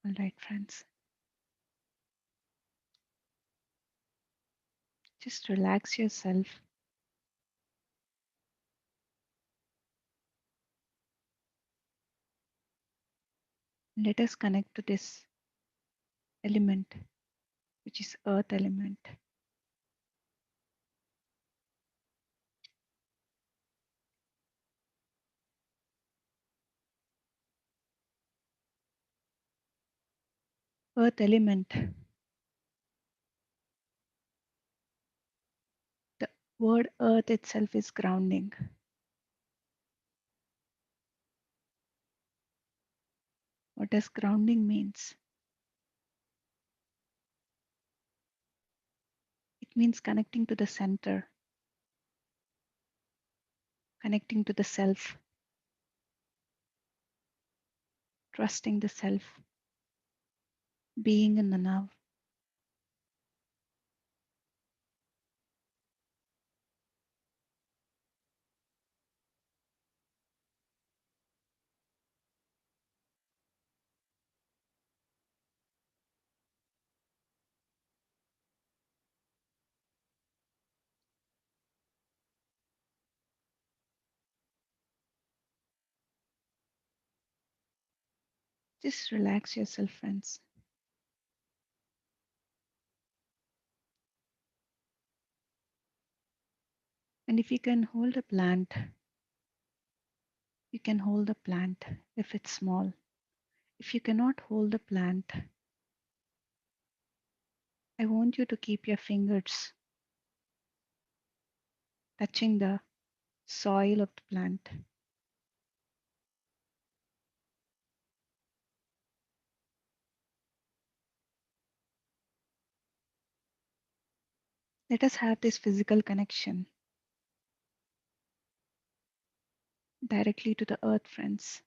All right, friends. Just relax yourself. Let us connect to this element, which is earth element. Earth element. The word earth itself is grounding. What does grounding means? It means connecting to the center, connecting to the self, trusting the self, being in the now. Just relax yourself, friends. And if you can hold a plant, you can hold the plant if it's small. If you cannot hold the plant, I want you to keep your fingers touching the soil of the plant. Let us have this physical connection directly to the earth, friends.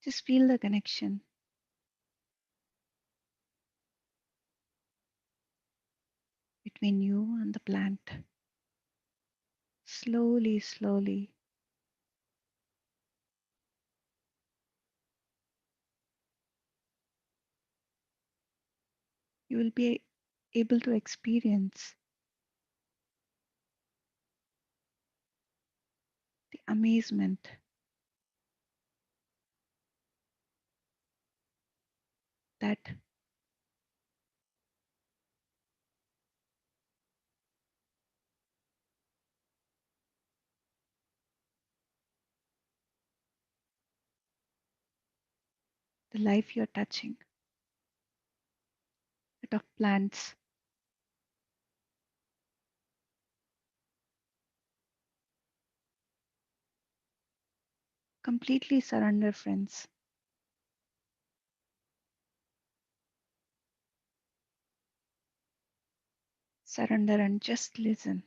Just feel the connection between you and the plant. Slowly, slowly, you will be able to experience the amazement that the life you're touching, that of plants, completely surrender, friends. Surrender and just listen.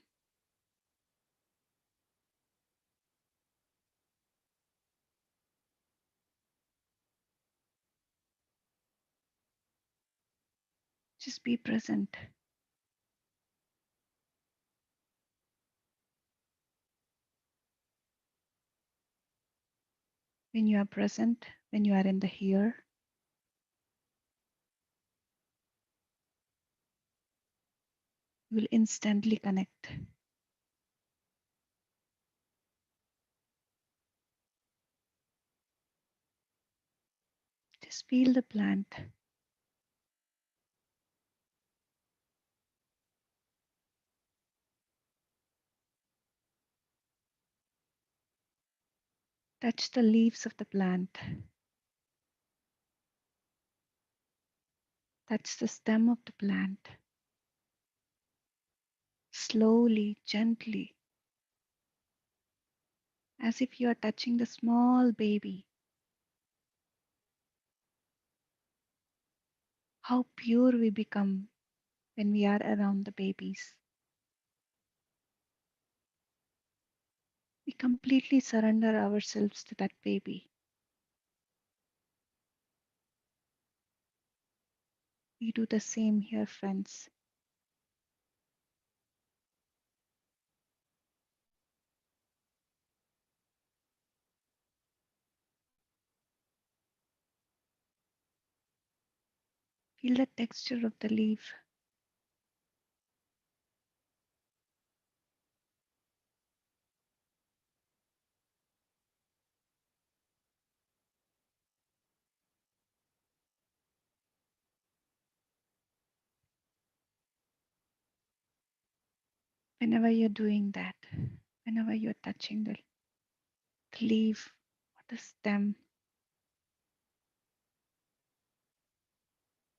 Just be present. When you are present, when you are in the here, you will instantly connect. Just feel the plant. Touch the leaves of the plant. Touch the stem of the plant. Slowly, gently, as if you are touching the small baby. How pure we become when we are around the babies. We completely surrender ourselves to that baby. We do the same here, friends. Feel the texture of the leaf. Whenever you're doing that, whenever you're touching the leaf or the stem,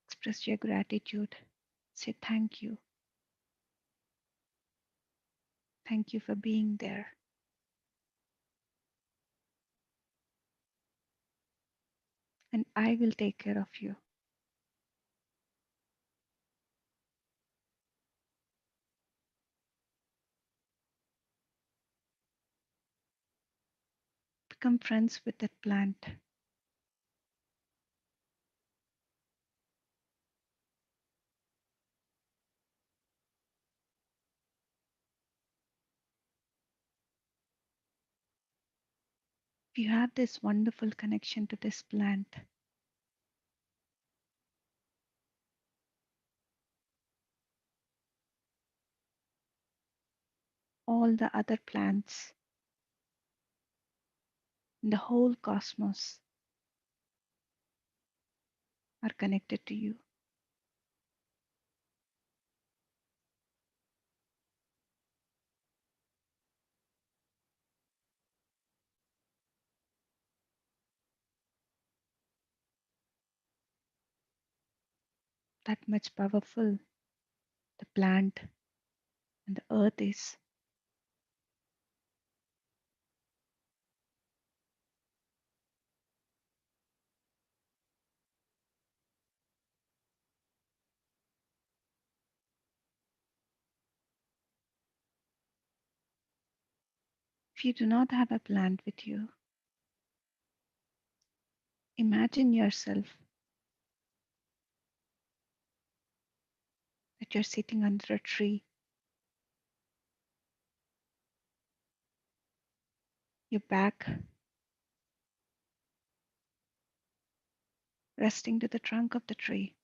express your gratitude. Say thank you. Thank you for being there. And I will take care of you. Become friends with that plant. If you have this wonderful connection to this plant, all the other plants in the whole cosmos are connected to you. That much powerful the plant and the earth is. If you do not have a plant with you, imagine yourself that you're sitting under a tree, your back resting to the trunk of the tree,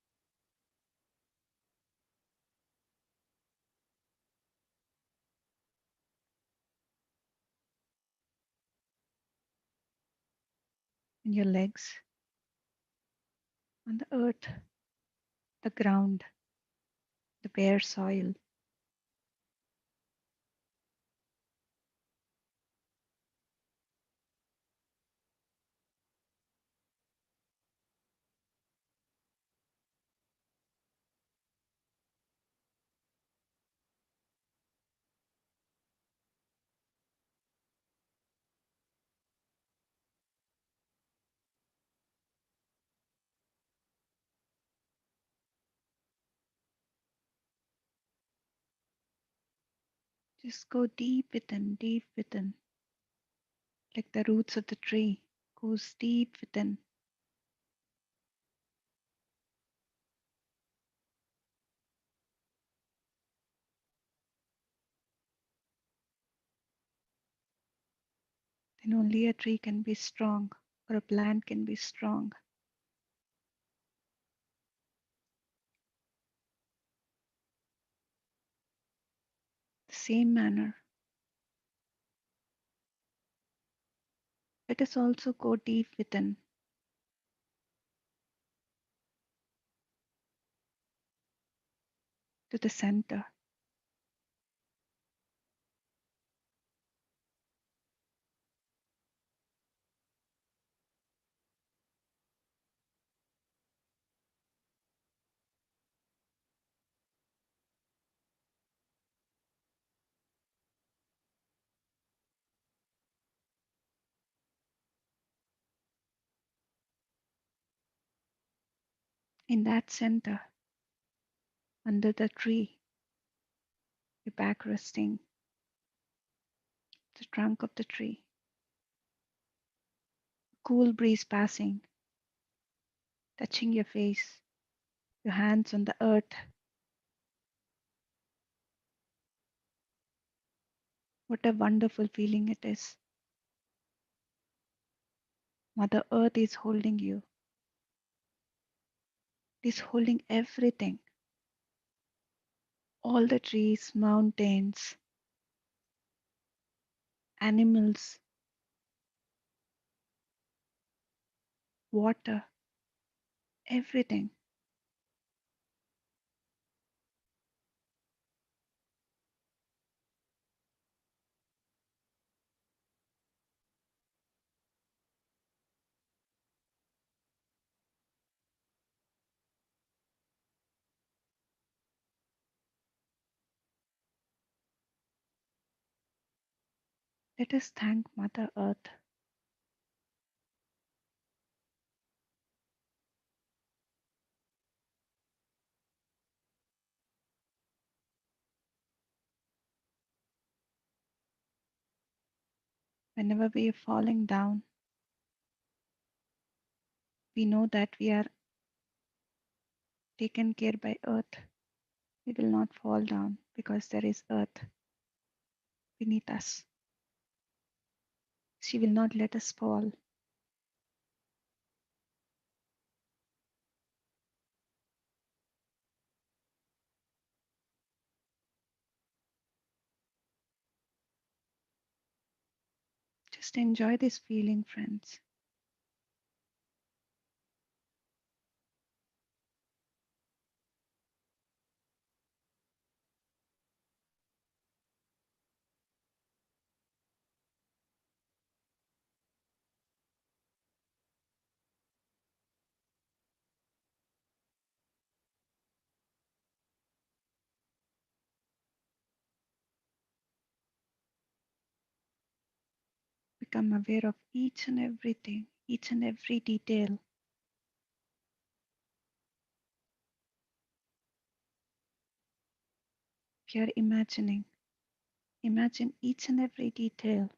and your legs on the earth, the ground, the bare soil. Just go deep within, like the roots of the tree goes deep within. Then only a tree can be strong or a plant can be strong. The same manner, let us also go deep within to the center. In that center, under the tree, your back resting, the trunk of the tree, cool breeze passing, touching your face, your hands on the earth. What a wonderful feeling it is. Mother Earth is holding you, it is holding everything. All the trees, mountains, animals, water, everything. Let us thank Mother Earth. Whenever we are falling down, we know that we are taken care by Earth. We will not fall down because there is Earth beneath us. She will not let us fall. Just enjoy this feeling, friends. Become aware of each and everything, each and every detail. If you are imagining, imagine each and every detail.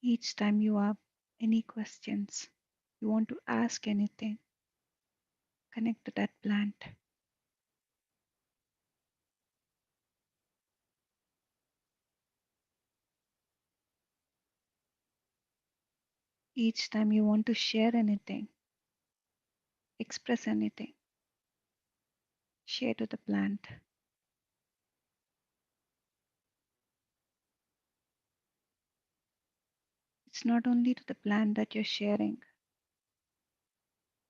Each time you have any questions, you want to ask anything, connect to that plant. Each time you want to share anything, express anything, share to the plant. It's not only to the plant that you're sharing,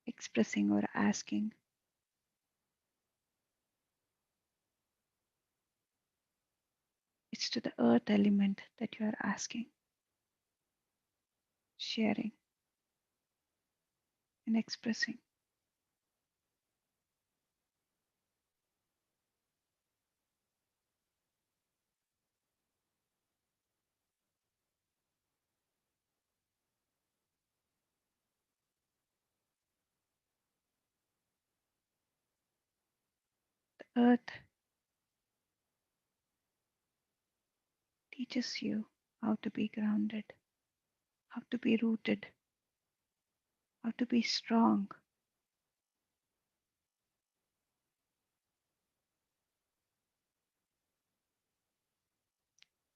expressing, or asking. It's to the earth element that you are asking, sharing, and expressing. The earth teaches you how to be grounded, how to be rooted, how to be strong,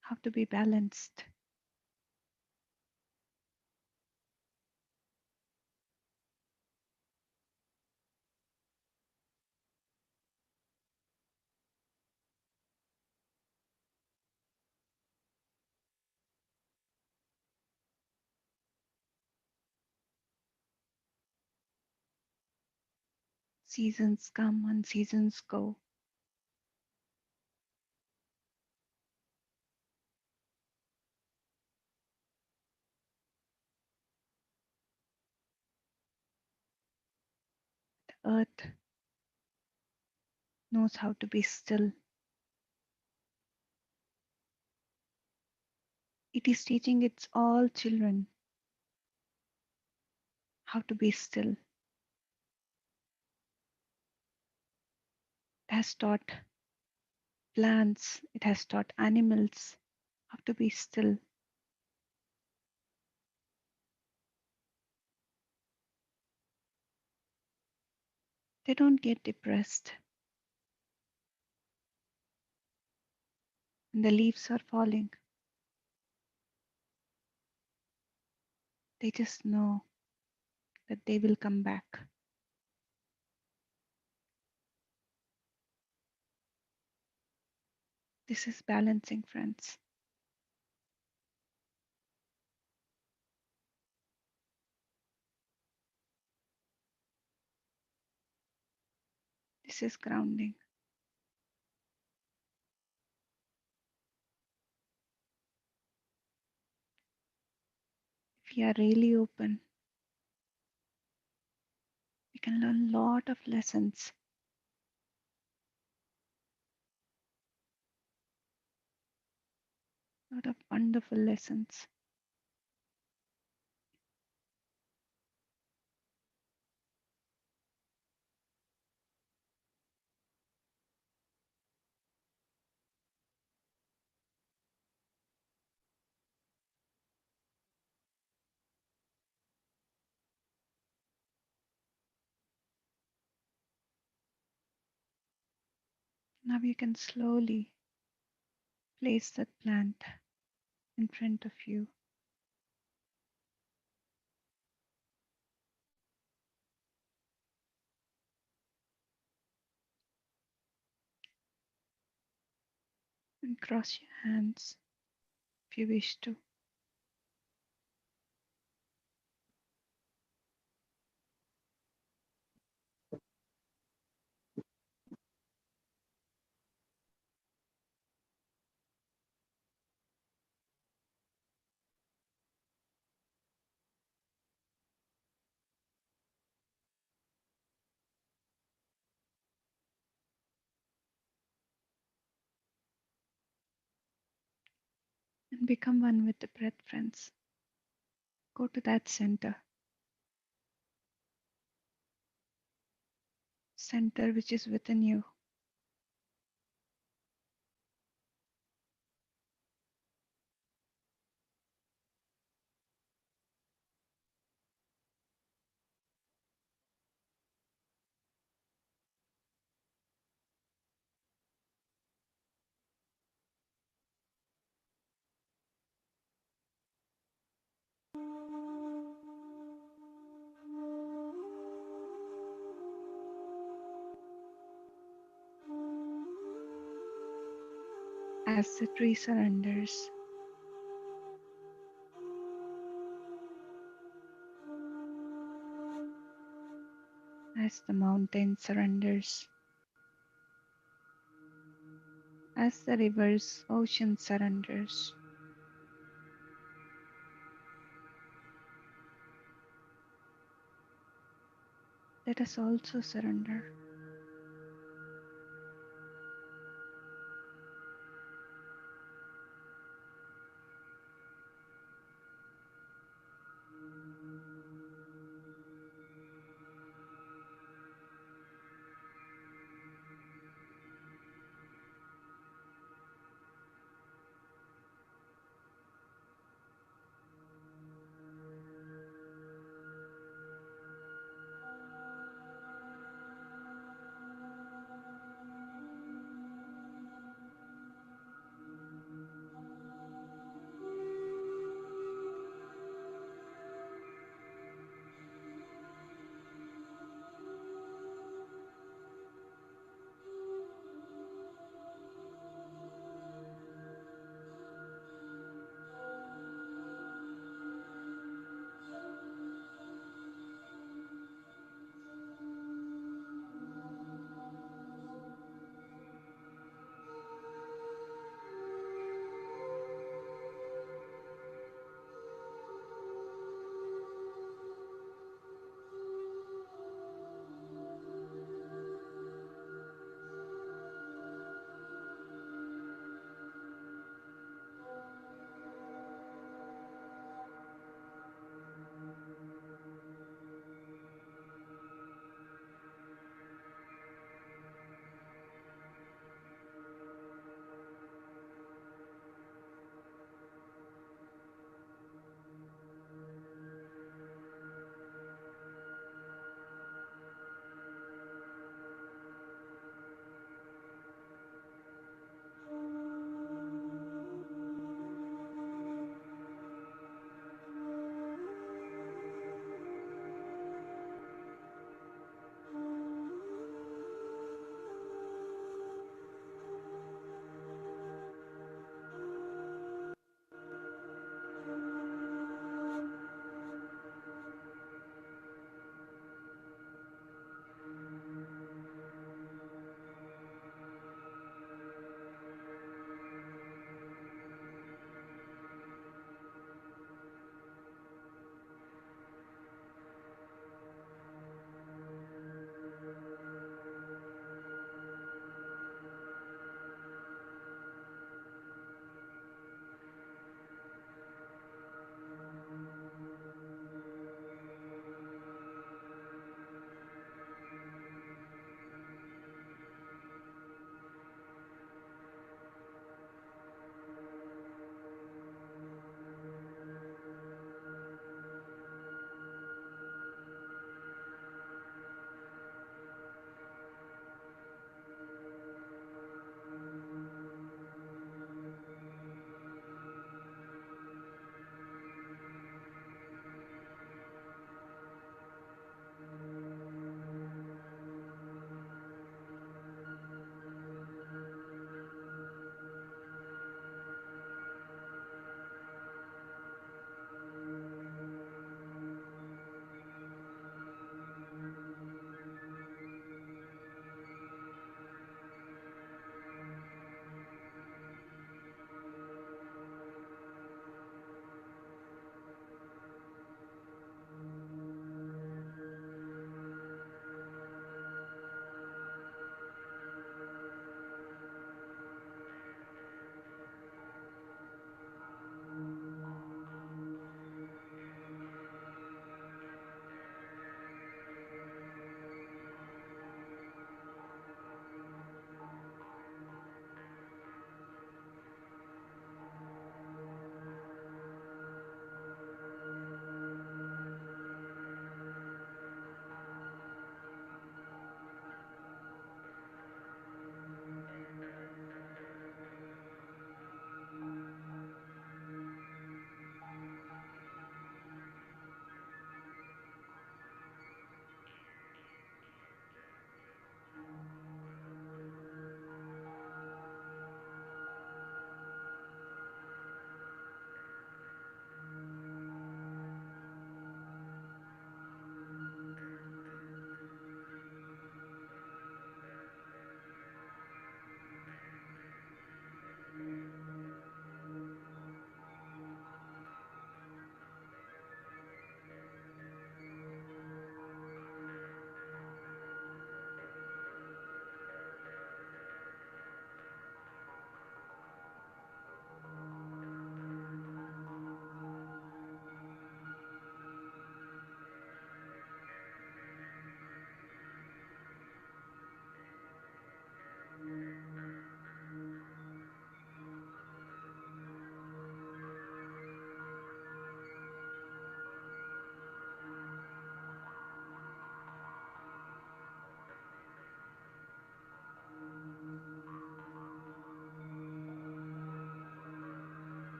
how to be balanced. Seasons come and seasons go. The earth knows how to be still. It is teaching its all children how to be still. It has taught plants, it has taught animals how to be still. They don't get depressed when the leaves are falling. They just know that they will come back. This is balancing, friends. This is grounding. If we are really open, we can learn a lot of lessons, a lot of wonderful lessons. Now you can slowly place that plant in front of you and cross your hands if you wish to. And become one with the breath, friends. Go to that center which is within you. As the tree surrenders, as the mountain surrenders, as the river's ocean surrenders, let us also surrender.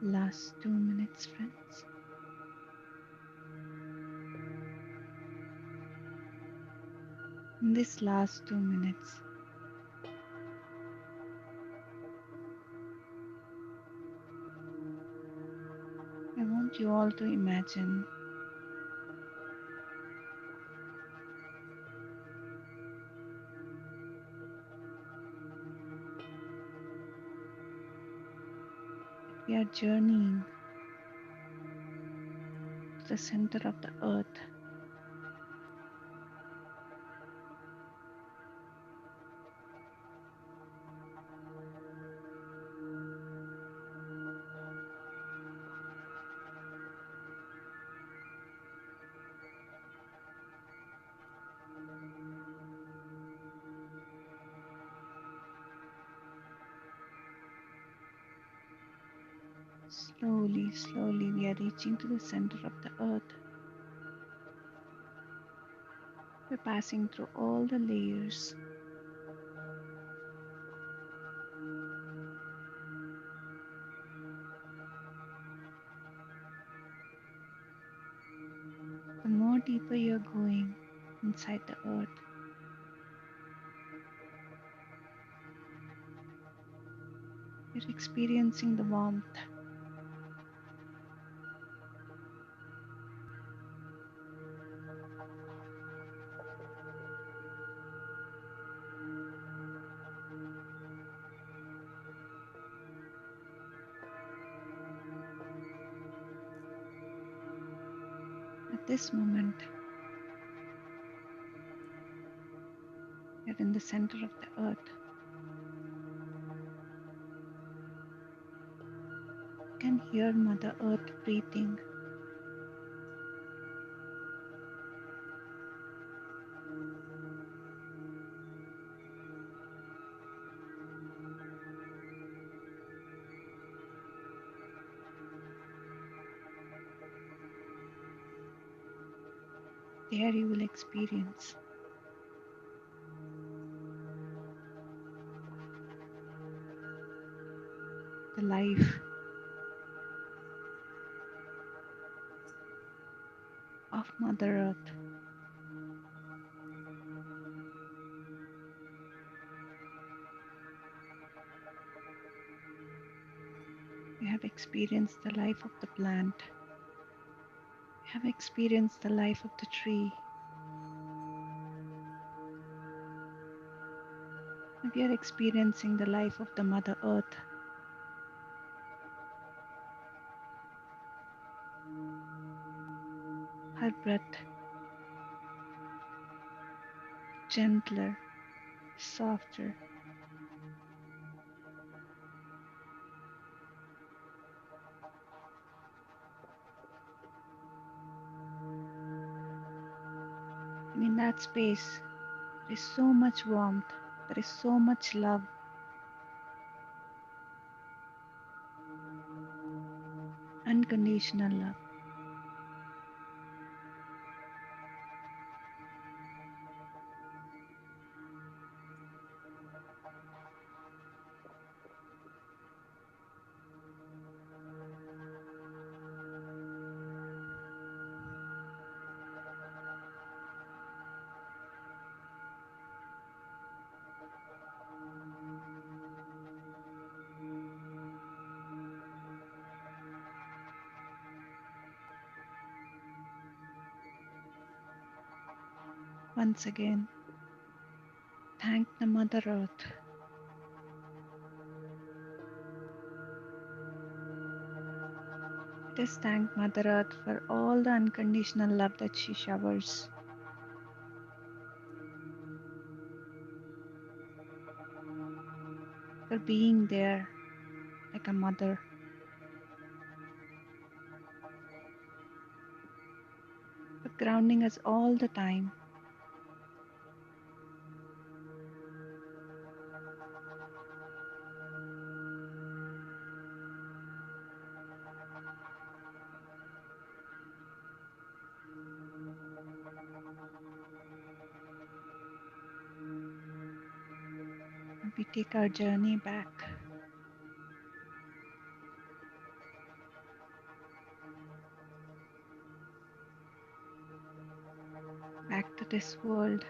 Last 2 minutes, friends. In this last 2 minutes, I want you all to imagine we are journeying to the center of the earth. Slowly, slowly, we are reaching to the center of the earth. We're passing through all the layers. The more deeper you're going inside the earth, you're experiencing the warmth. At this moment, you're in the center of the earth. You can hear Mother Earth breathing. There you will experience the life of Mother Earth. You have experienced the life of the plant. You have experienced the life of the tree. And we are experiencing the life of the Mother Earth. Her breath, gentler, softer. And in that space, there is so much warmth. There is so much love. Unconditional love. Once again, thank the Mother Earth. Let us thank Mother Earth for all the unconditional love that she showers, for being there like a mother, for grounding us all the time. And we take our journey back. to this world.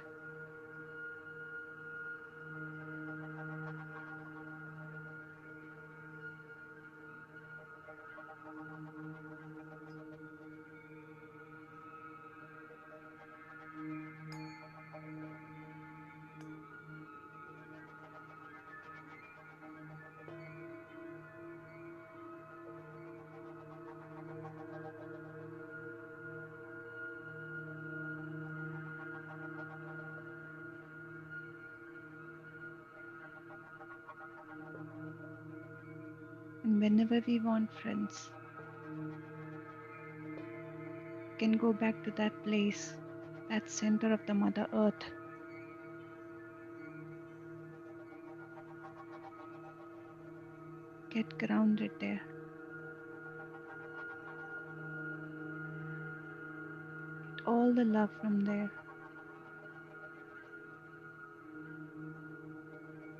And whenever we want, friends, we can go back to that place, that center of the Mother Earth. Get grounded there. Get all the love from there.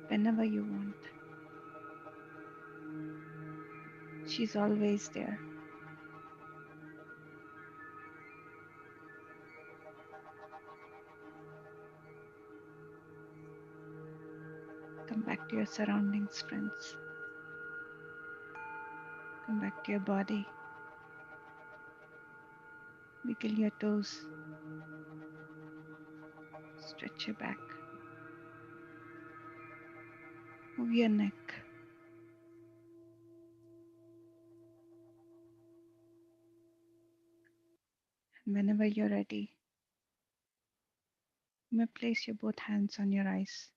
Whenever you want. She's always there. Come back to your surroundings, friends. Come back to your body. Wiggle your toes. Stretch your back. Move your neck. And whenever you're ready, you may place your both hands on your eyes.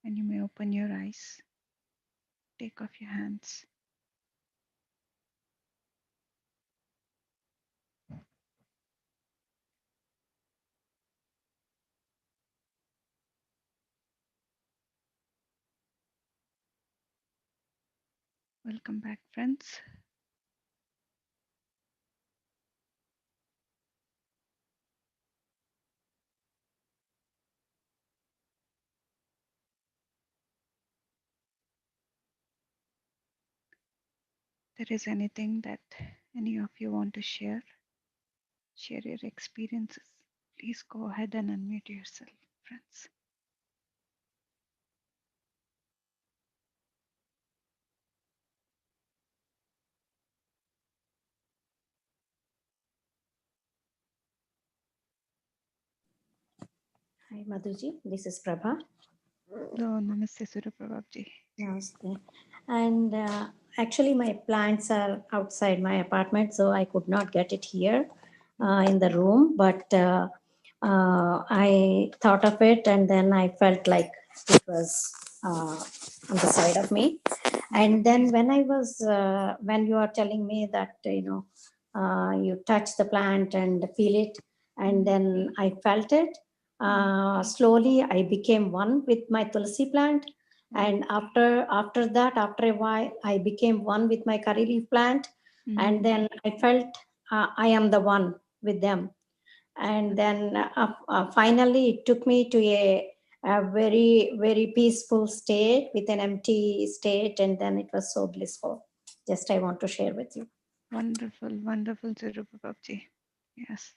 And you may open your eyes. Take off your hands. Welcome back, friends. If there is anything that any of you want to share your experiences, please go ahead and unmute yourself, friends. Hi, Madhuji. This is Prabha. Hello, Namaste, Suruprabhabji. Namaste. And actually, my plants are outside my apartment, so I could not get it here in the room. But I thought of it, and then I felt like it was on the side of me. And then when you are telling me that, you touch the plant and feel it, and then I felt it. Slowly, I became one with my tulsi plant, and after that, after a while, I became one with my curry leaf plant, and then I felt I am the one with them. And then finally, it took me to a very very peaceful state with an empty state, and then it was so blissful. Just I want to share with you. Wonderful, wonderful, Suruprabhabji. Yes.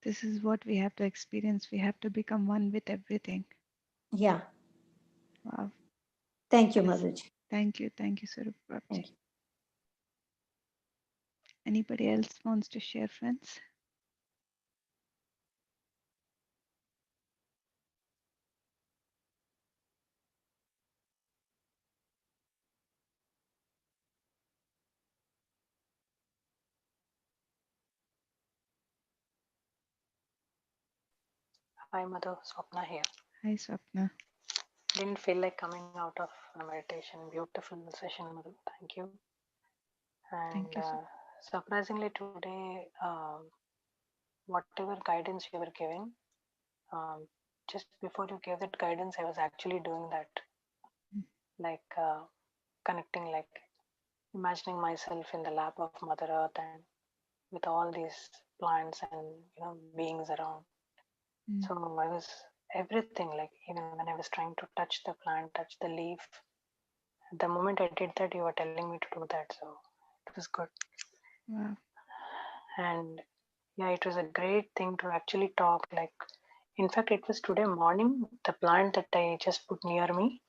This is what we have to experience. We have to become one with everything. Yeah. Wow. Thank you, Yes. Madhuji. Thank you, Suruprabhabji. Thank you. Anybody else wants to share, friends? Hi Madhu, Swapna here. Hi, Swapna. Didn't feel like coming out of a meditation. Beautiful session, Madhu. Thank you. And Thank you. surprisingly today, whatever guidance you were giving, um, just before you gave that guidance, I was actually doing that, like connecting, like imagining myself in the lap of Mother Earth and with all these plants and beings around. Mm. So I was everything. Like even when I was trying to touch the plant, touch the leaf, the moment I did that, you were telling me to do that. So it was good. Wow. And yeah, it was a great thing to actually talk. Like, in fact, it was today morning, the plant that I just put near me.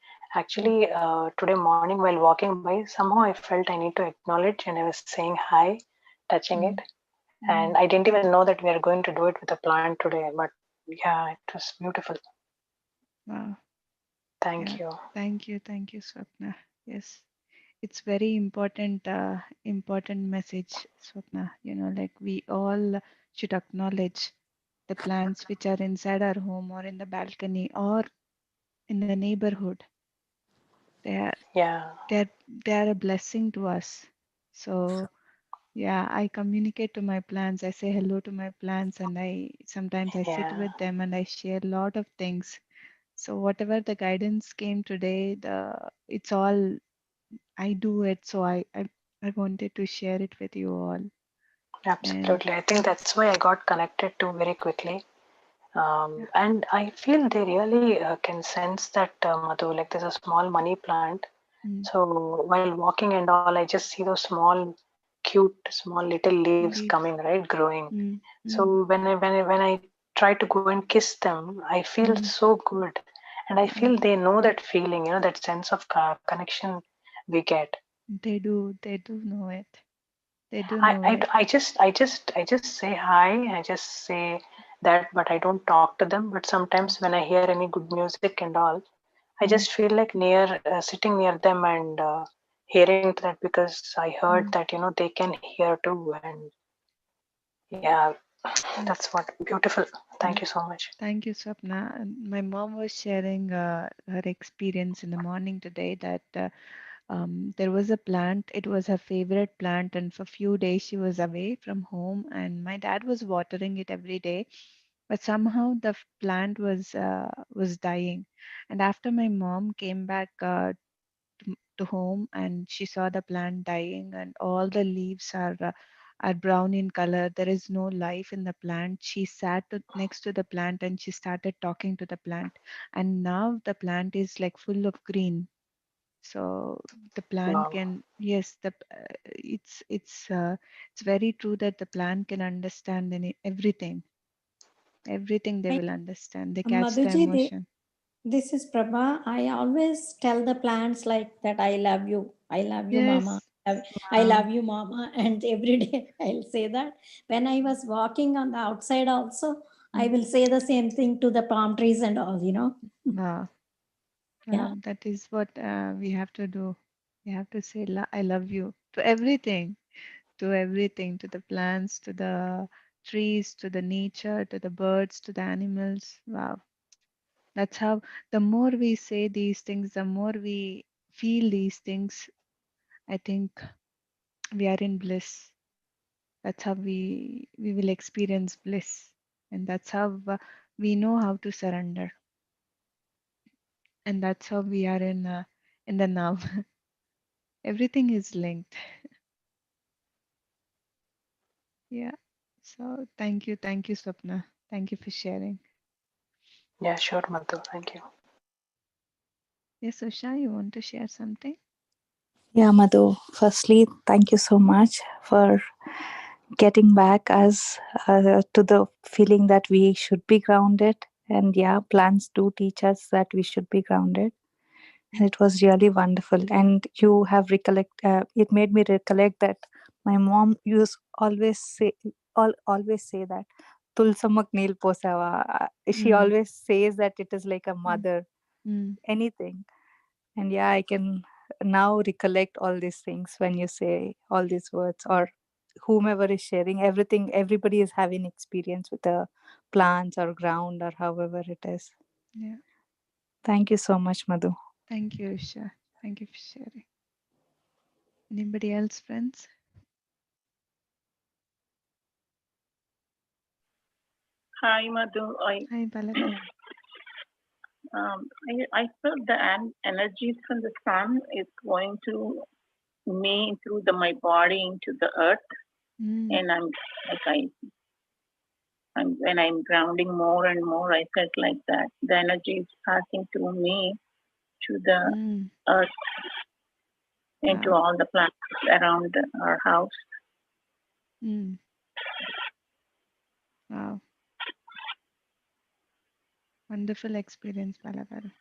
Mm, Actually, today morning while walking by, somehow I felt I need to acknowledge, and I was saying hi, touching it. mm, And mm. I didn't even know that we are going to do it with a plant today. But yeah, it was beautiful. Wow. Thank Yeah. you. Thank you, Swapna. Yes, it's very important, important message, Swapna. Like we all should acknowledge the plants which are inside our home or in the balcony or in the neighborhood. They are Yeah, they're they're a blessing to us. So yeah, I communicate to my plants. I say hello to my plants, and I sometimes I sit yeah, with them and I share a lot of things. So whatever the guidance came today, it's all I do it. So I wanted to share it with you all. And absolutely. I think that's why I got connected to very quickly. yeah, And I feel they really can sense that, Madhu. Like there's a small money plant. mm, So while walking and all, I just see those small, cute, small little leaves leaves. coming, right, growing. Mm, mm, So when I try to go and kiss them, I feel mm, so good, and I feel uh, they know that feeling, that sense of connection we get. they do know it. They do I, know I, it. I just say hi. I just say that, but I don't talk to them. But sometimes when I hear any good music and all, I Mm, just feel like sitting near them and hearing that, because I heard mm, that they can hear too, and yeah, yes. that's what beautiful. Thank Yeah. you so much. Thank you, Swapna. And my mom was sharing her experience in the morning today that there was a plant. It was her favorite plant, and for a few days she was away from home. And my dad was watering it every day, but somehow the plant was dying. And after my mom came back to home, and she saw the plant dying, and all the leaves are brown in color. There is no life in the plant. She sat next to the plant and she started talking to the plant, and now the plant is like full of green. So the plant Wow. can, yes, it's very true that the plant can understand everything they I, will understand. They catch the Madhuji, emotion. this is Prabha. I always tell the plants like that I love you. I love you, Mama. Yes. I Wow. love you, Mama. And every day I'll say that. When I was walking on the outside, also, I Mm. will say the same thing to the palm trees and all. Wow. Yeah. That is what we have to do. We have to say, I love you to everything, to the plants, to the trees, to the nature, to the birds, to the animals. Wow. That's how the more we say these things, the more we feel these things, I think we are in bliss. That's how we will experience bliss. And that's how we know how to surrender. And that's how we are in the now. Everything is linked. Yeah. So thank you, Swapna. Thank you for sharing. Yeah, sure, Madhu. Thank you. Yes, Usha, you want to share something? Yeah, Madhu. Firstly, thank you so much for getting back us to the feeling that we should be grounded. And yeah, plants do teach us that we should be grounded. And Mm, it was really wonderful. And you have it made me recollect that my mom used always say that tulsamak nail posava. She mm, always says that it is like a mm, mother, mm, anything. And yeah, I can now recollect all these things when you say all these words, or whomever is sharing everything. Everybody is having experience with the plants or ground or however it is. yeah. Thank you so much, Madhu. Thank you, Usha. Thank you for sharing. Anybody else, friends? Hi, Madhu. Hi, Pallavi. I felt the energies from the sun is going to me through my body into the earth, Mm, and I'm like I And when I'm grounding more and more, I felt like that the energy is passing through me to the Mm. earth, into Wow. all the plants around our house. Mm. Wow. Wonderful experience, Balagaru.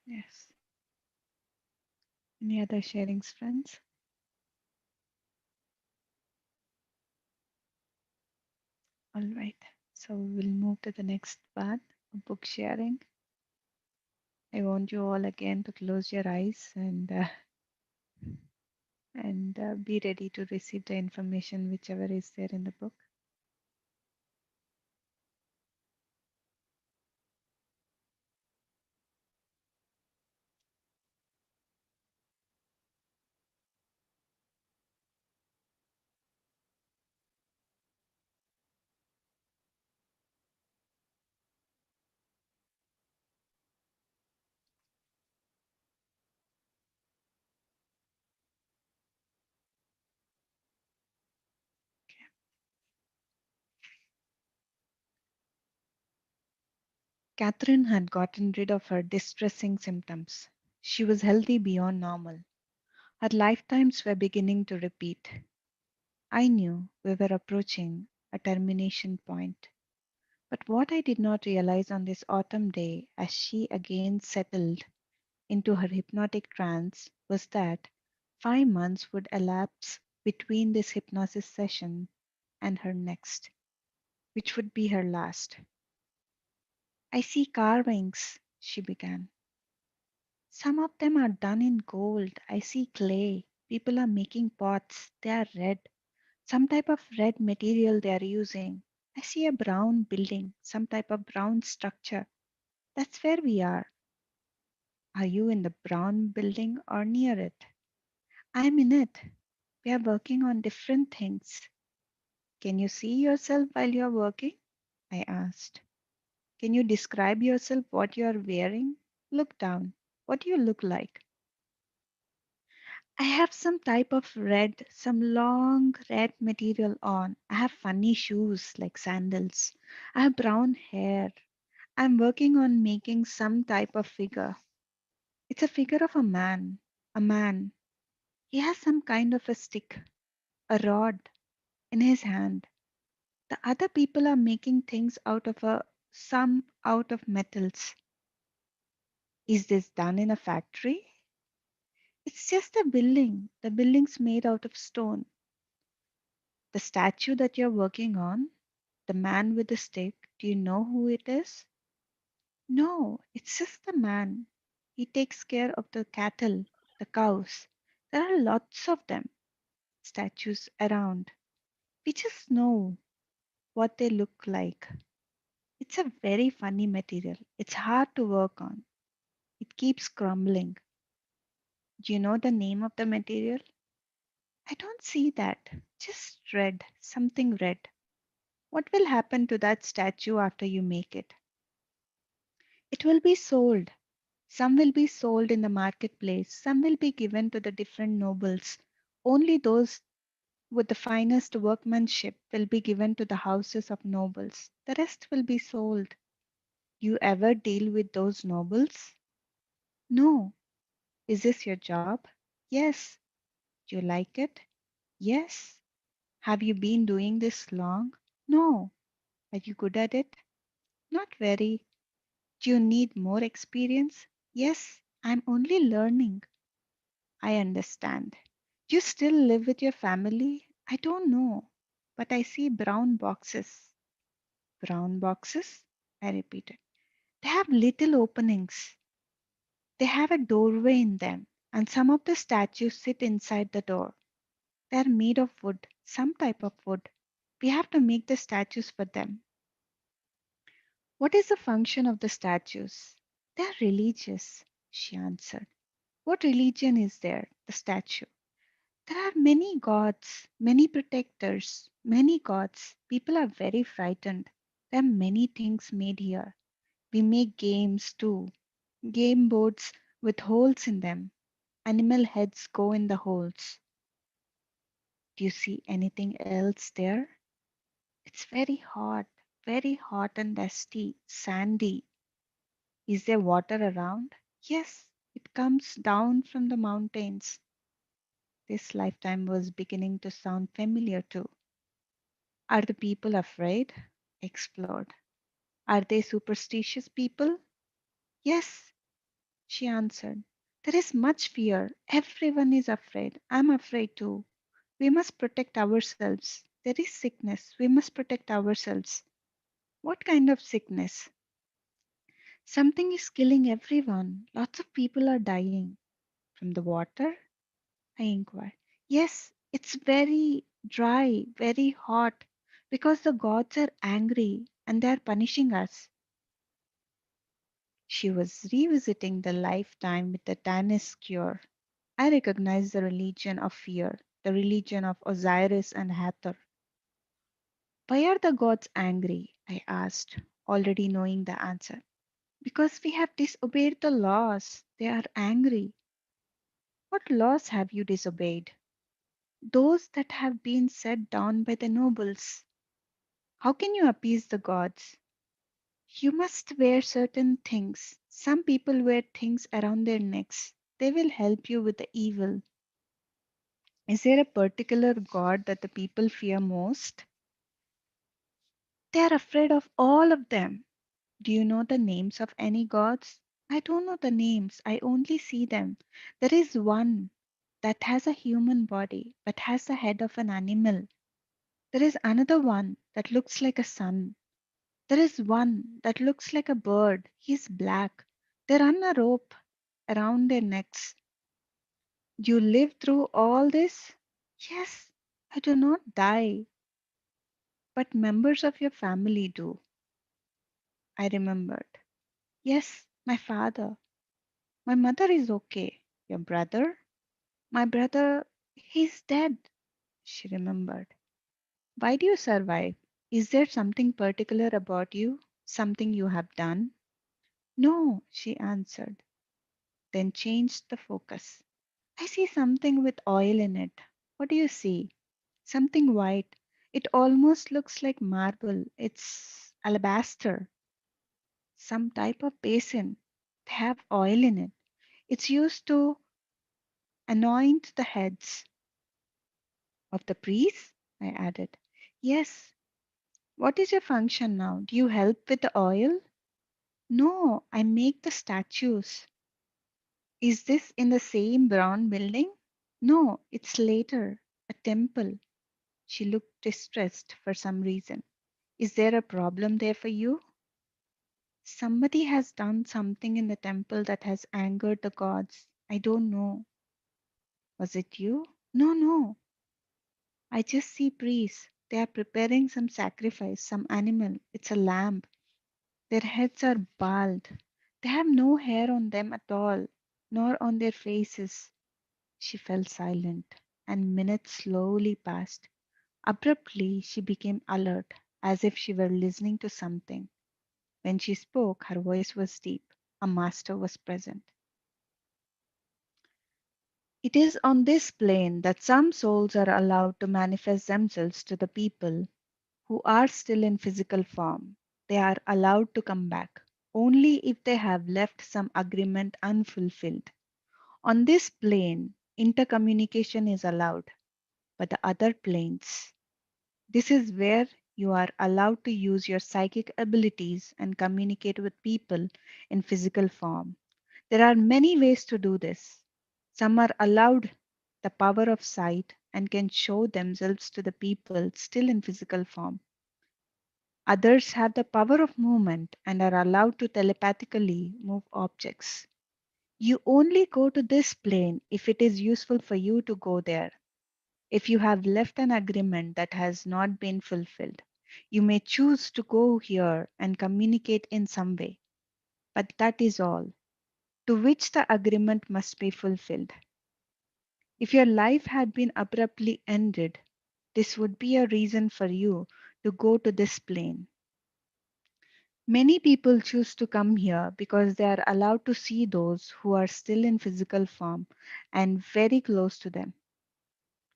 Yes. Any other sharings, friends? All right. So we'll move to the next part, book sharing. I want you all again to close your eyes and be ready to receive the information whichever is there in the book. Catherine had gotten rid of her distressing symptoms. She was healthy beyond normal. Her lifetimes were beginning to repeat. I knew we were approaching a termination point. But what I did not realize on this autumn day as she again settled into her hypnotic trance was that 5 months would elapse between this hypnosis session and her next, which would be her last. I see carvings, she began. Some of them are done in gold. I see clay. People are making pots. They are red. Some type of red material they are using. I see a brown building, some type of brown structure. That's where we are. Are you in the brown building or near it? I'm in it. We are working on different things. Can you see yourself while you are working? I asked. Can you describe yourself what you are wearing? Look down. What do you look like? I have some type of red, some long red material on. I have funny shoes like sandals. I have brown hair. I'm working on making some type of figure. It's a figure of a man. A man. He has some kind of a stick, a rod in his hand. The other people are making things out of some out of metals. Is this done in a factory? It's just a building. The building's made out of stone. The statue that you're working on, the man with the stick, do you know who it is? No, it's just the man. He takes care of the cattle, the cows. There are lots of them, statues around. We just know what they look like. It's a very funny material. It's hard to work on. It keeps crumbling. Do you know the name of the material? I don't see that. Just red, something red. What will happen to that statue after you make it? It will be sold. Some will be sold in the marketplace. Some will be given to the different nobles. Only those with the finest workmanship will be given to the houses of nobles. The rest will be sold. You ever deal with those nobles? No. Is this your job? Yes. Do you like it? Yes. Have you been doing this long? No. Are you good at it? Not very. Do you need more experience? Yes. I'm only learning. I understand. Do you still live with your family? I don't know. But I see brown boxes. Brown boxes? I repeated. They have little openings. They have a doorway in them, and some of the statues sit inside the door. They are made of wood, some type of wood. We have to make the statues for them. What is the function of the statues? They are religious, she answered. What religion is there? The statue. There are many gods, many protectors, many gods. People are very frightened. There are many things made here. We make games too, game boards with holes in them. Animal heads go in the holes. Do you see anything else there? It's very hot and dusty, sandy. Is there water around? Yes, it comes down from the mountains. This lifetime was beginning to sound familiar too. Are the people afraid? Explored. Are they superstitious people? Yes, she answered. There is much fear. Everyone is afraid. I'm afraid too. We must protect ourselves. There is sickness. We must protect ourselves. What kind of sickness? Something is killing everyone. Lots of people are dying. From the water? I inquired. Yes, it's very dry, very hot, because the gods are angry and they are punishing us. She was revisiting the lifetime with the Tanis cure. I recognized the religion of fear, the religion of Osiris and Hathor. Why are the gods angry? I asked, already knowing the answer. Because we have disobeyed the laws. They are angry. What laws have you disobeyed? Those that have been set down by the nobles. How can you appease the gods? You must wear certain things. Some people wear things around their necks. They will help you with the evil. Is there a particular god that the people fear most? They are afraid of all of them. Do you know the names of any gods? I don't know the names, I only see them. There is one that has a human body but has the head of an animal. There is another one that looks like a sun. There is one that looks like a bird. He is black. They run a rope around their necks. You live through all this? Yes, I do not die, but members of your family do. I remembered. Yes, my father. My mother is okay. Your brother? My brother, he's dead. She remembered. Why do you survive? Is there something particular about you? Something you have done? No, she answered, then changed the focus. I see something with oil in it. What do you see? Something white. It almost looks like marble. It's alabaster, some type of basin. They have oil in it. It's used to anoint the heads of the priests, I added. Yes. What is your function now? Do you help with the oil? No, I make the statues. Is this in the same brown building? No, it's later. A temple. She looked distressed for some reason. Is there a problem there for you? Somebody has done something in the temple that has angered the gods. I don't know. Was it you? No, no. I just see priests. They are preparing some sacrifice, some animal. It's a lamb. Their heads are bald. They have no hair on them at all, nor on their faces. She fell silent, and minutes slowly passed. Abruptly, she became alert, as if she were listening to something. When she spoke, her voice was deep. A master was present. It is on this plane that some souls are allowed to manifest themselves to the people who are still in physical form. They are allowed to come back only if they have left some agreement unfulfilled. On this plane, intercommunication is allowed, but the other planes, this is where you are allowed to use your psychic abilities and communicate with people in physical form. There are many ways to do this. Some are allowed the power of sight and can show themselves to the people still in physical form. Others have the power of movement and are allowed to telepathically move objects. You only go to this plane if it is useful for you to go there. If you have left an agreement that has not been fulfilled, you may choose to go here and communicate in some way. But that is all, to which the agreement must be fulfilled. If your life had been abruptly ended, this would be a reason for you to go to this plane. Many people choose to come here because they are allowed to see those who are still in physical form and very close to them.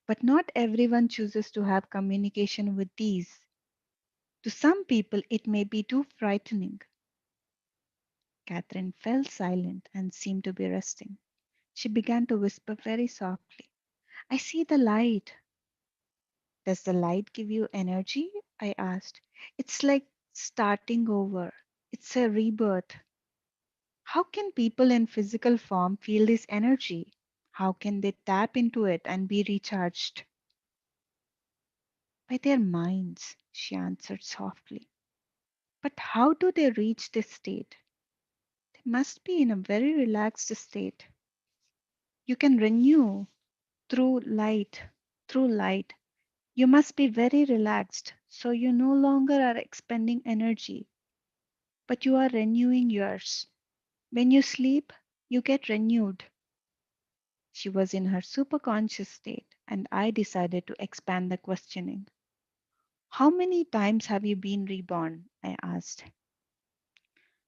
But not everyone chooses to have communication with these. To some people, it may be too frightening. Catherine fell silent and seemed to be resting. She began to whisper very softly, I see the light. Does the light give you energy? I asked. It's like starting over. It's a rebirth. How can people in physical form feel this energy? How can they tap into it and be recharged? By their minds, she answered softly. But how do they reach this state? They must be in a very relaxed state. You can renew through light, through light. You must be very relaxed, so you no longer are expending energy, but you are renewing yours. When you sleep, you get renewed. She was in her superconscious state, and I decided to expand the questioning. How many times have you been reborn? I asked.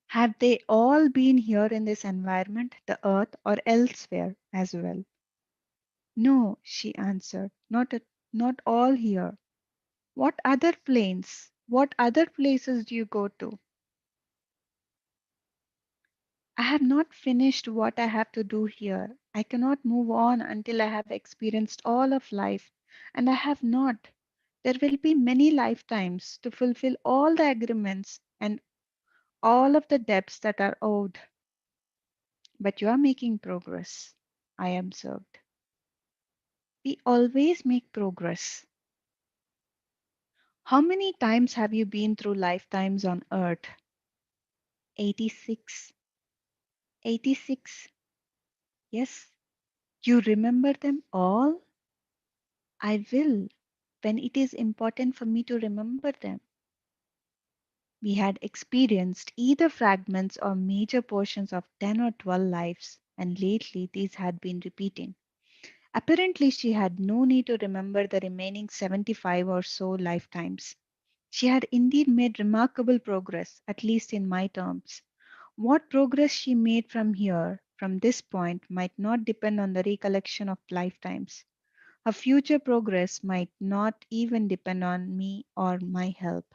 Have they all been here in this environment, the earth, or elsewhere as well? No, she answered, not all here. What other planes? What other places do you go to? I have not finished what I have to do here. I cannot move on until I have experienced all of life, and I have not. There will be many lifetimes to fulfill all the agreements and all of the debts that are owed. But you are making progress, I observed. We always make progress. How many times have you been through lifetimes on earth? 86. 86. Yes. You remember them all? I will, when it is important for me to remember them. We had experienced either fragments or major portions of 10 or 12 lives, and lately these had been repeating. Apparently, she had no need to remember the remaining 75 or so lifetimes. She had indeed made remarkable progress, at least in my terms. What progress she made from here, from this point, might not depend on the recollection of lifetimes. Her future progress might not even depend on me or my help.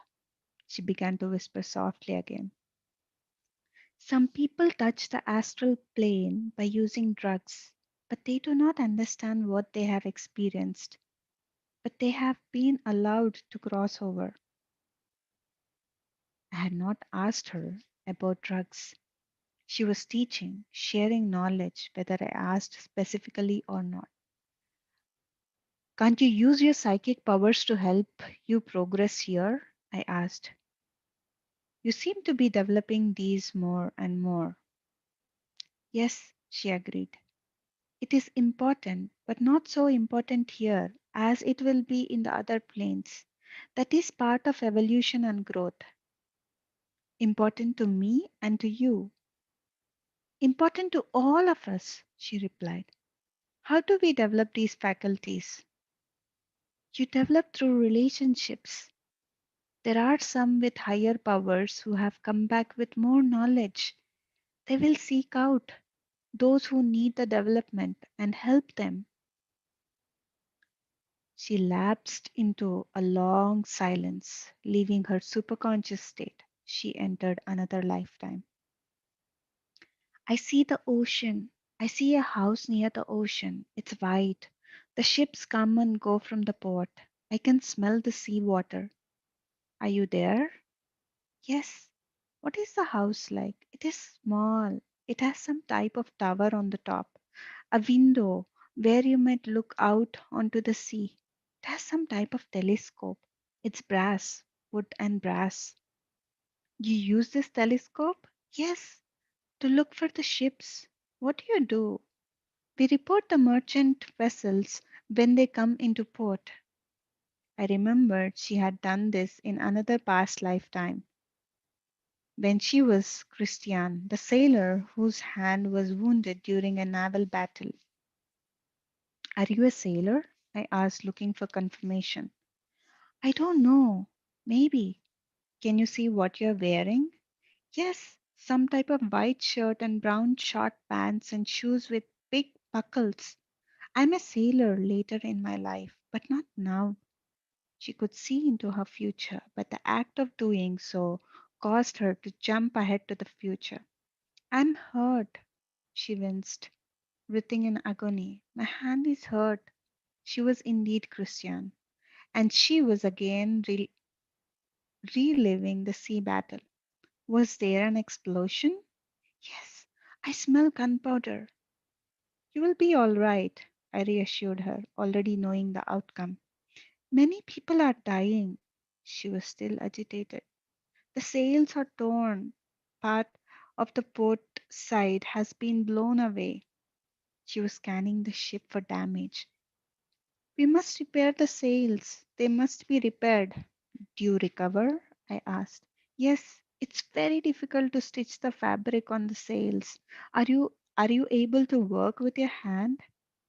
She began to whisper softly again. Some people touch the astral plane by using drugs, but they do not understand what they have experienced. But they have been allowed to cross over. I had not asked her about drugs. She was teaching, sharing knowledge, whether I asked specifically or not. Can't you use your psychic powers to help you progress here? I asked. You seem to be developing these more and more. Yes, she agreed. It is important, but not so important here as it will be in the other planes. That is part of evolution and growth. Important to me and to you. Important to all of us, she replied. How do we develop these faculties? You develop through relationships. There are some with higher powers who have come back with more knowledge. They will seek out those who need the development and help them. She lapsed into a long silence, leaving her superconscious state. She entered another lifetime. I see the ocean. I see a house near the ocean. It's white. The ships come and go from the port. I can smell the sea water. Are you there? Yes. What is the house like? It is small. It has some type of tower on the top, a window where you might look out onto the sea. It has some type of telescope. It's brass, wood and brass. You use this telescope? Yes, to look for the ships. What do you do? We report the merchant vessels when they come into port. I remembered she had done this in another past lifetime when she was Christian, the sailor whose hand was wounded during a naval battle. Are you a sailor? I asked, looking for confirmation. I don't know. Maybe. Can you see what you're wearing? Yes, some type of white shirt and brown short pants and shoes with big buckles. I'm a sailor later in my life, but not now. She could see into her future, but the act of doing so caused her to jump ahead to the future. I'm hurt, she winced, writhing in agony. My hand is hurt. She was indeed Christian, and she was again reliving the sea battle. Was there an explosion? Yes, I smell gunpowder. You will be all right, I reassured her, already knowing the outcome. Many people are dying. She was still agitated. The sails are torn. Part of the port side has been blown away. She was scanning the ship for damage. We must repair the sails. They must be repaired. Do you recover? I asked. Yes, it's very difficult to stitch the fabric on the sails. Are you able to work with your hand?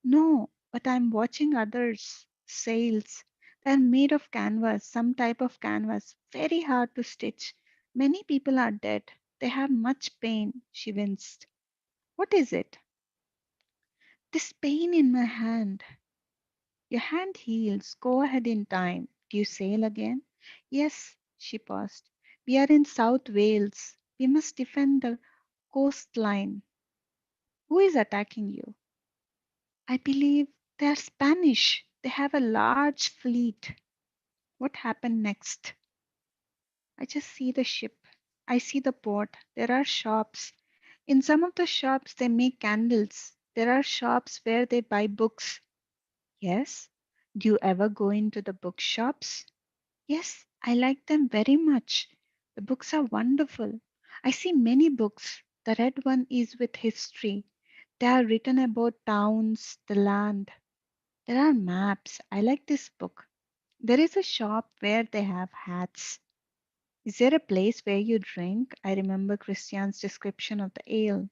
No, but I'm watching others' sails. They're made of canvas, some type of canvas, very hard to stitch. Many people are dead. They have much pain. She winced. What is it? This pain in my hand. Your hand heals. Go ahead in time. Do you sail again? Yes, she paused. We are in South Wales. We must defend the coastline. Who is attacking you? I believe they are Spanish. They have a large fleet. What happened next? I just see the ship. I see the port. There are shops. In some of the shops, they make candles. There are shops where they buy books. Yes. Do you ever go into the bookshops? Yes, I like them very much. The books are wonderful. I see many books. The red one is with history. They are written about towns, the land. There are maps. I like this book. There is a shop where they have hats. Is there a place where you drink? I remember Christian's description of the ale.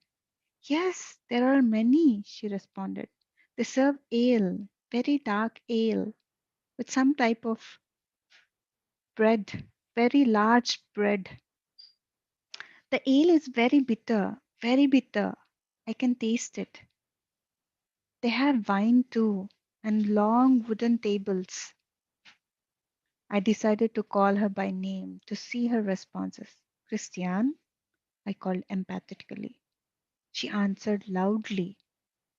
Yes, there are many, she responded. They serve ale, very dark ale, with some type of bread, very large bread. The ale is very bitter, very bitter. I can taste it. They have wine too, and long wooden tables. I decided to call her by name to see her responses. Christiane, I called empathetically. She answered loudly,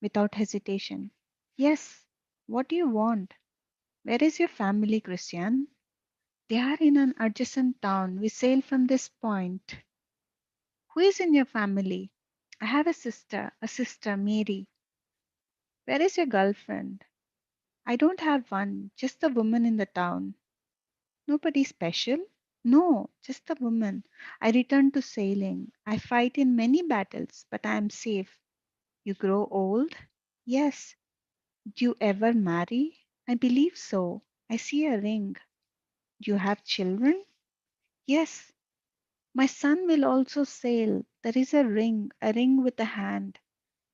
without hesitation. Yes, what do you want? Where is your family, Christian? They are in an adjacent town. We sail from this point. Who is in your family? I have a sister, Mary. Where is your girlfriend? I don't have one, just the woman in the town. Nobody special? No, just the woman. I return to sailing. I fight in many battles, but I am safe. You grow old? Yes. Do you ever marry? I believe so. I see a ring. Do you have children? Yes. My son will also sail. There is a ring with a hand.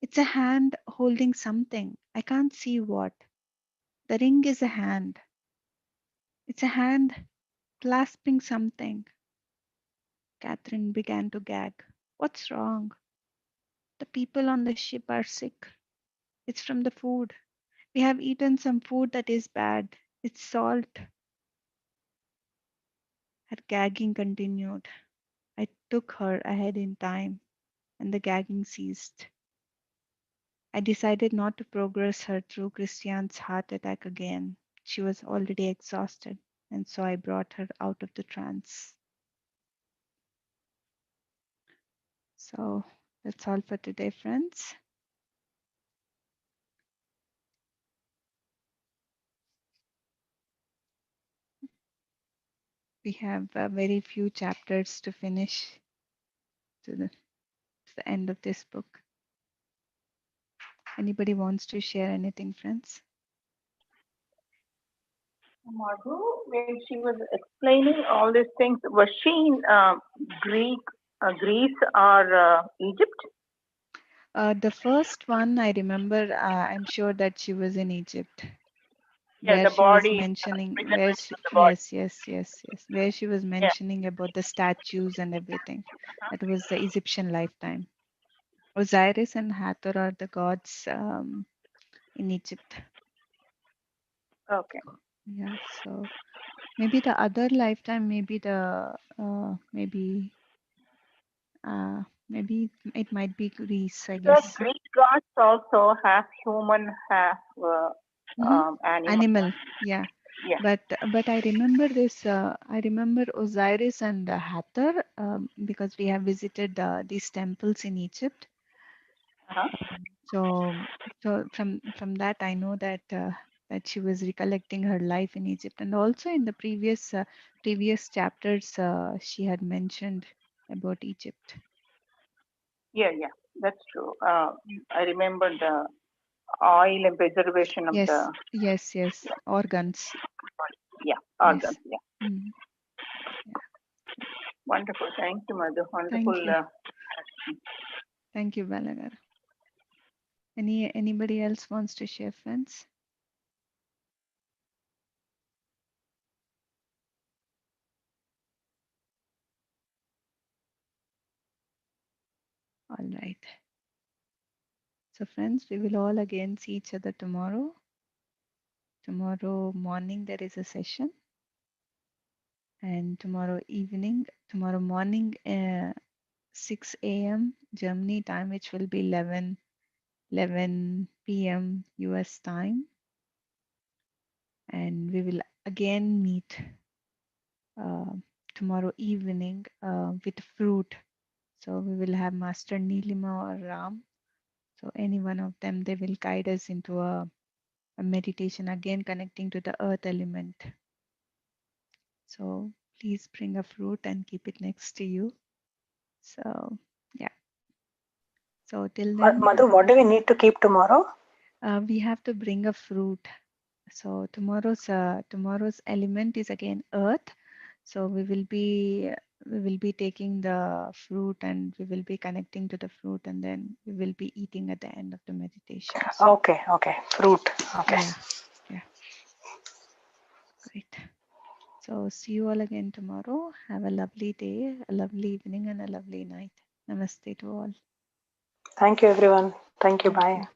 It's a hand holding something. I can't see what. The ring is a hand. It's a hand clasping something. Catherine began to gag. What's wrong? The people on the ship are sick. It's from the food. We have eaten some food that is bad. It's salt. Her gagging continued. I took her ahead in time, and the gagging ceased. I decided not to progress her through Christian's heart attack again. She was already exhausted, and so I brought her out of the trance. So that's all for today, friends. We have very few chapters to finish to the end of this book. Anybody wants to share anything, friends? Madhu, when she was explaining all these things, was she in Greece, or Egypt? The first one I remember, I'm sure that she was in Egypt. Yeah, where the she was body mentioning, where resemblance she, of the body. yes, where she was Yeah. mentioning about the statues and everything. That was the Egyptian lifetime. Osiris and Hathor are the gods in Egypt. Okay. Yeah, so maybe the other lifetime, maybe the maybe it might be Greece, I The guess. Greek gods also have human, have animal. Animal, yeah. Yeah. But I remember this. I remember Osiris and Hathor because we have visited these temples in Egypt. Uh-huh. So from that I know that she was recollecting her life in Egypt, and also in the previous chapters she had mentioned about Egypt. Yeah, that's true. I remember the oil and preservation of the Yes, organs. organs. Yes. Yeah, Mm, yeah. wonderful. Thank you, Madhu. Wonderful. Thank you. Thank you, Balagar. Anybody else wants to share, friends? All right. So friends, we will all again see each other tomorrow. Tomorrow morning there is a session, and tomorrow morning 6 a.m. Germany time, which will be 11 p.m. US time. And we will again meet uh, tomorrow evening with fruit. So we will have Master Nilima or Ram. So any one of them, they will guide us into a meditation, again connecting to the earth element. So please bring a fruit and keep it next to you. So yeah. So till then, Madhu, what do we need to keep tomorrow? we have to bring a fruit. So tomorrow's element is again earth. So we will be taking the fruit and we will be connecting to the fruit, and then we will be eating at the end of the meditations. Okay, fruit. Okay. Yeah, yeah, great. So see you all again tomorrow. Have a lovely day, a lovely evening, and a lovely night. Namaste to all. Thank you, everyone. Thank you. Thank Bye. you.